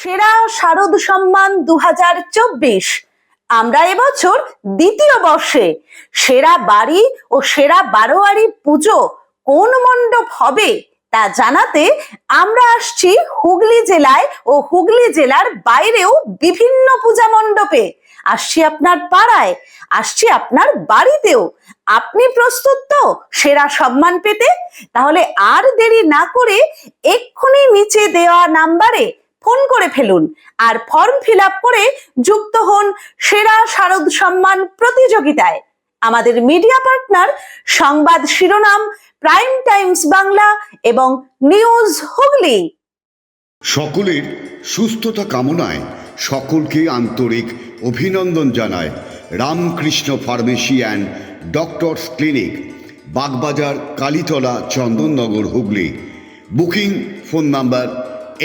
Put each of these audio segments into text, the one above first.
সেরা শারদ সম্মান 2024 আমরা এবছর দ্বিতীয় বর্ষে সেরা বাড়ি ও সেরা বারোয়ারি পুজো কোন মণ্ডপ হবে তা জানাতে আমরা আসছি হুগলি জেলায় ও হুগলি জেলার বাইরেও বিভিন্ন পূজা মণ্ডপে। আসছি আপনার পাড়ায়, আসছি আপনার বাড়িতেও। আপনি প্রস্তুত তো সেরা সম্মান পেতে? তাহলে আর দেরি না করে এক্ষুনি নিচে দেওয়া নাম্বারে ফোন করে ফেলুন আর ফর্ম ফিল আপ করে যুক্ত হন সেরা শারদ সম্মান প্রতিযোগিতায়। আমাদের মিডিয়া পার্টনার সংবাদ শিরোনাম, প্রাইম টাইমস বাংলা এবং নিউজ হুগলি। সকলের সুস্থতা কামনায় সকলকে আন্তরিক অভিনন্দন জানায় Ramakrishna pharmacy and doctors clinic, Bagbazar, Kalitala, Chandannagar, Hooghly. Booking phone number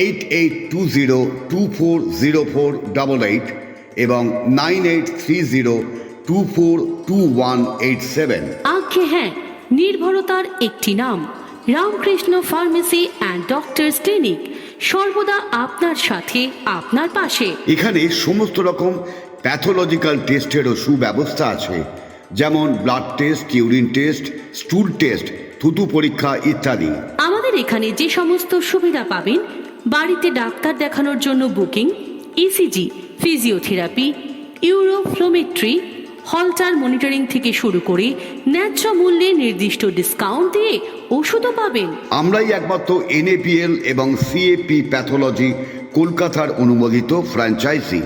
8820240488 এবং 9830242187। আজ্ঞে হ্যাঁ, নির্ভরতার একটি নাম Ramakrishna pharmacy and doctors clinic, সর্বদা আপনার সাথে, আপনার পাশে। এখানে সমস্ত রকম প্যাথোলজিক্যাল টেস্টেরও সুব্যবস্থা আছে, যেমন blood test, urine test, স্টুল test, থুতু পরীক্ষা ইত্যাদি। আমাদের এখানে যে সমস্ত সুবিধা পাবেন, বাড়িতে ডাক্তার দেখানোর জন্য booking, ECG, physiotherapy, uroflowmetry, Holter monitoring থেকে শুরু করে ন্যায্য মূল্যে নির্দিষ্ট ডিসকাউন্ট দিয়ে ওষুধও পাবেন। আমরাই একমাত্র NAPL এবং CAP প্যাথোলজি কলকাতার অনুমোদিত ফ্র্যাঞ্চাইজি।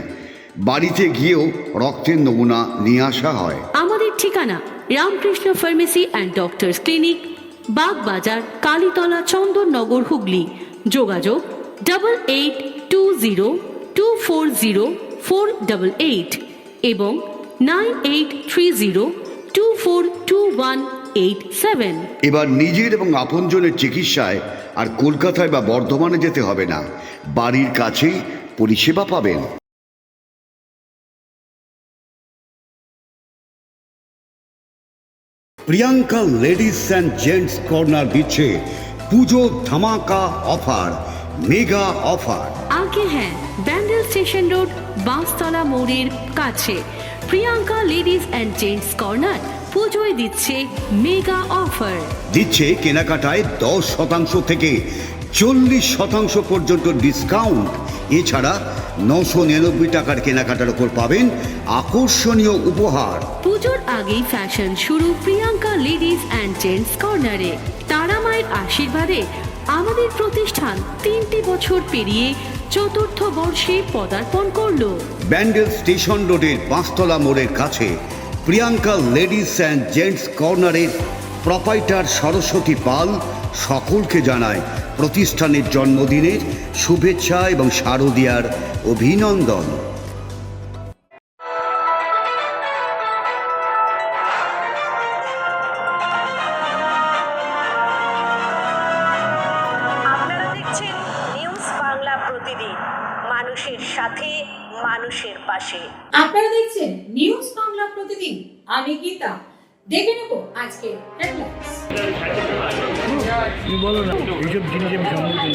বাড়িতে গিয়েও রক্তের নমুনা নিয়ে আসা হয়। আমাদের ঠিকানা Ramakrishna pharmacy and doctors clinic, Bagbazar, Kalitala, Chandannagar, Hooghly. যোগাযোগ 8820240488 এবং 9830242187। এবার নিজের এবং আপনজনের চিকিৎসায় আর কলকাতায় বা বর্ধমানে যেতে হবে না, বাড়ির কাছেই পরিষেবা পাবেন। Priyanka ladies and gents corner দিচ্ছে পুজো ধামাকা অফার, মেগা অফার। আগে হ্যাঁ, ব্যান্ডেল স্টেশন রোড, বাঁশতলা মোড়ের কাছে Priyanka ladies and gents corner পুজোয় দিচ্ছে মেগা অফার। দিচ্ছে কেনাকাটায় 10% থেকে 40% পর্যন্ত ডিসকাউন্ট। এছাড়া 999 টাকার কেনাকাটার উপর পাবেন আকর্ষণীয় উপহার। পুজোর আগেই ফ্যাশন শুরু প্রিয়াঙ্কা লেডিস অ্যান্ড জেন্টস কর্নারে। তারা মায়ের আশীর্বাদে আমাদের প্রতিষ্ঠান 3টি বছর পেরিয়ে 4র্থ বর্ষে পদার্পণ করলো। ব্যান্ডেল স্টেশন রোডের পাঁচতলা মোড়ের কাছে প্রিয়াঙ্কা লেডিস অ্যান্ড জেন্টস কর্নারের প্রোপাইটার সরস্বতী পাল সকলকে জানায় প্রতিষ্ঠানের জন্মদিনের শুভেচ্ছা এবং শারদীয়ার অভিনন্দন। আপনারা দেখছেন নিউজ বাংলা প্রতিদিন, মানুষের সাথে, মানুষের পাশে। আপনারা দেখছেন নিউজ বাংলা প্রতিদিন, আমি গীতা। দেখে নেব আজকে হেডলাইন্স। তুমি বলো না এইসব জিনিস আমি সম্মুখীন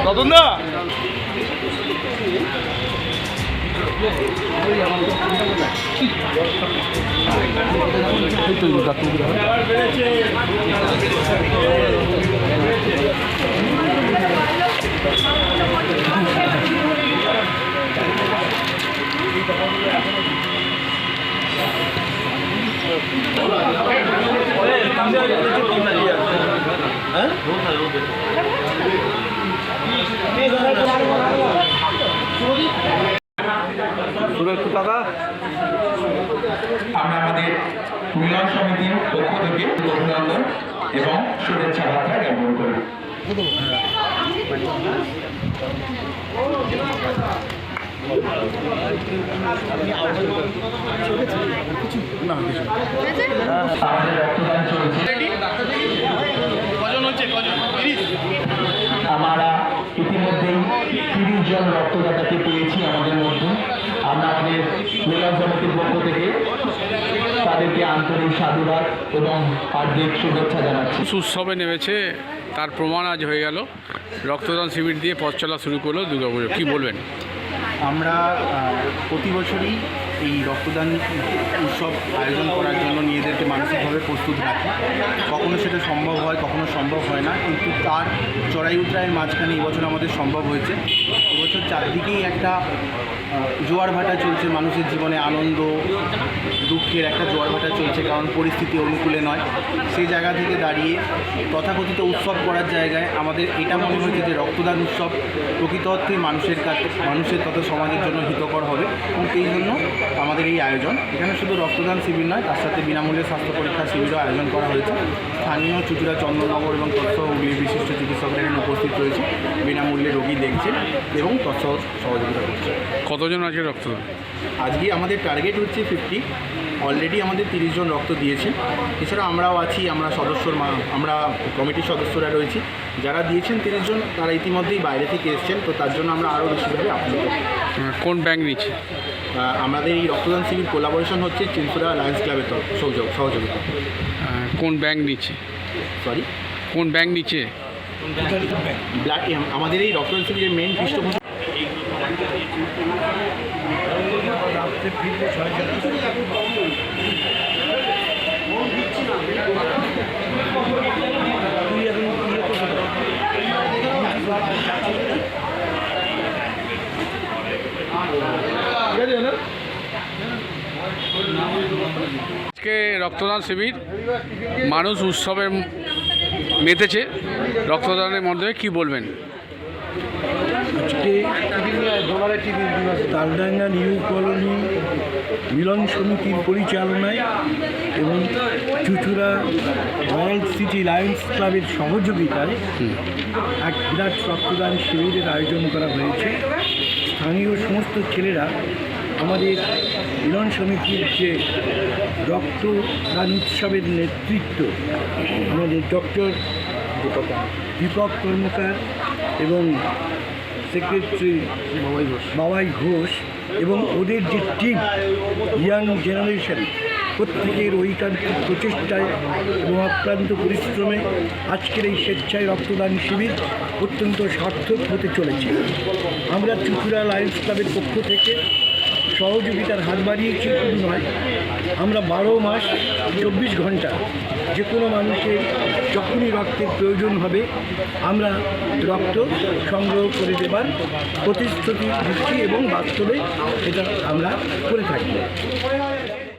রতনদা আমরা আমাদের মিলন সমিতির পক্ষ থেকে অভিনন্দন এবং শুভেচ্ছা বার্তা জ্ঞাপন করি। আমাদের রক্তদান চলছে। আমরা ইতিমধ্যেই 30 জন রক্তদাতাকে পেয়েছি আমাদের মধ্যে। আমরা আমাদের মিলন সমিতির পক্ষ থেকে তাদেরকে আন্তরিক সাধুবাদ এবং হার্দিক শুভেচ্ছা জানাচ্ছি। উৎসবে নেমেছে, তার প্রমাণ আজ হয়ে গেল। রক্তদান শিবির দিয়ে পথ চলা শুরু করলো দুর্গাপুজো, কী বলবেন? আমরা প্রতি বছরই এই রক্তদান উৎসব আয়োজন করার জন্য নিজেদেরকে মানসিকভাবে প্রস্তুত রাখি। কখনো সেটা সম্ভব হয়, কখনো সম্ভব হয় না, কিন্তু তার চড়াই উতরাইয়ের মাঝখানে এবছর আমাদের সম্ভব হয়েছে। এবছর চারদিকেই একটা জোয়ার ভাটা চলছে, মানুষের জীবনে আনন্দ দুঃখের একটা জোয়ার ভাটা চলছে, কারণ পরিস্থিতি অনুকূলে নয়। সেই জায়গা থেকে দাঁড়িয়ে তথাকথিত উৎসব করার জায়গায় আমাদের এটা মনে হয়েছে যে রক্তদান উৎসব প্রকৃত অর্থে মানুষের তথা সমাজের জন্য হিতকর হবে, এবং এই জন্য আমাদের এই আয়োজন। এখানে শুধু রক্তদান শিবির নয়, তার সাথে বিনামূল্যে স্বাস্থ্য পরীক্ষা শিবিরও আয়োজন করা হয়েছে। স্থানীয় চুচুড়া, চন্দননগর এবং তৎসহ হুগলির বিশিষ্ট চিকিৎসকরা এখানে উপস্থিত রয়েছে, বিনামূল্যে রোগী দেখছেন এবং তৎসহ সহযোগিতা করছে। কতজন আছে রক্তদান? আজকে আমাদের টার্গেট হচ্ছে 50। অলরেডি আমাদের 30 জন রক্ত দিয়েছেন। এছাড়া আমরাও আছি, আমরা কমিটির সদস্যরা রয়েছি। যারা দিয়েছেন 30 জন, তারা ইতিমধ্যেই বাইরে থেকে এসছেন, তো তার জন্য আমরা আরও বেশিভাবে আপ্লুত। কোন ব্যাংক নিচ্ছে? আমাদের এই রক্তদান শিবির কোলাবোরেশন হচ্ছে চিনপুরা লায়ন্স ক্লাবের সহযোগিতা। কোন ব্যাংক নিচ্ছে? সরি, কোন ব্যাংক নিচ্ছে? ব্লাড। আমাদের এই রক্তদান শিবিরের মেন পৃষ্ঠপোষক আজকে রক্তদান শিবির, মানুষ উৎসবের মেতেছে। রক্তদানের মধ্যে কি বলবেন? আজকে তালডাঙ্গা নিউ কলোনি মিলন সমিতির পরিচালনায় এবং চুচুড়া রয়্যাল সিটি লায়ন্স ক্লাবের সহযোগিতায় এক বিরাট রক্তদান শিবিরের আয়োজন করা হয়েছে। স্থানীয় সমস্ত ছেলেরা আমাদের মিলন সমিতির যে রক্তদান উৎসবের নেতৃত্ব আমাদের ডক্টর দীপক কর্মকার এবং সেক্রেটারি বাবাই ঘোষ এবং ওদের যে টিম ইয়াং জেনারেশন, প্রত্যেকের ঐকান্তিক প্রচেষ্টায় এবং অক্লান্ত পরিশ্রমে আজকের এই স্বেচ্ছায় রক্তদান শিবির অত্যন্ত সার্থক হতে চলেছে। আমরা চুচুড়া লায়ন্স ক্লাবের পক্ষ থেকে সহযোগিতার হাত বাড়িয়েছি শুধু নয়, আমরা 12 মাস 24 ঘন্টা যে কোনো মানুষের যখনই রক্তের প্রয়োজন হবে আমরা রক্ত সংগ্রহ করে দেবার প্রতিশ্রুতি দিচ্ছি এবং বাস্তবে এটা আমরা করে থাকি।